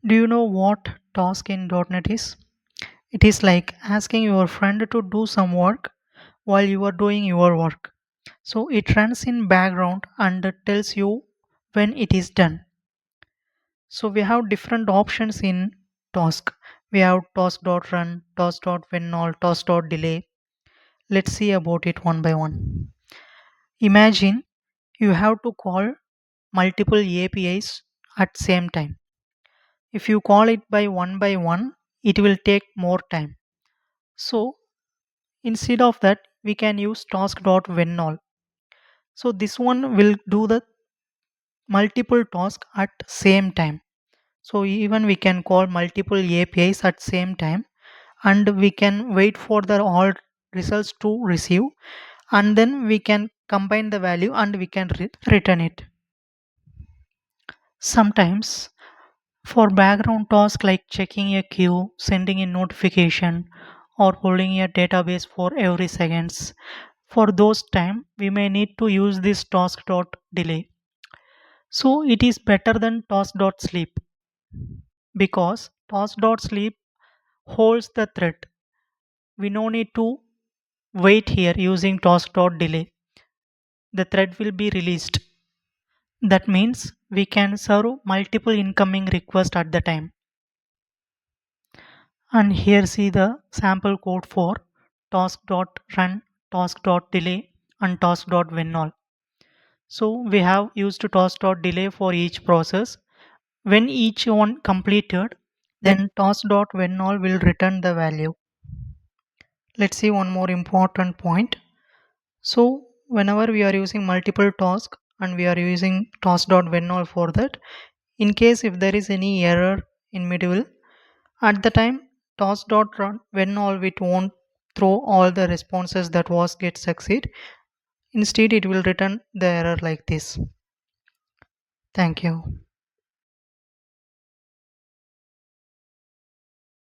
Do you know what task in .NET is? It is like asking your friend to do some work while you are doing your work. So it runs in background and tells you when it is done. So we have different options in task. We have task.run, task.when, task.delay. Let's see about it one by one. Imagine you have to call multiple APIs at same time. If you call it by one, it will take more time. So instead of that, we can use task.when. So this one will do the multiple tasks at same time. So even we can call multiple APIs at same time, and we can wait for the all results to receive, and then we can combine the value and we can return it. Sometimes for background tasks like checking a queue, sending a notification, or pulling a database for every seconds, for those time we may need to use this task.delay. So it is better than task.sleep because task.sleep holds the thread. We no need to wait here using task.delay. The thread will be released. That means we can serve multiple incoming requests at the time. And here see the sample code for task.run, task.delay and task.when. So we have used task.delay for each process. When each one completed, then task.when will return the value. Let's see one more important point. So whenever we are using multiple tasks and we are using task.when for that, in case if there is any error in middle, at the time task.run when all it won't throw all the responses that was get succeed. Instead it will return the error like this. Thank you.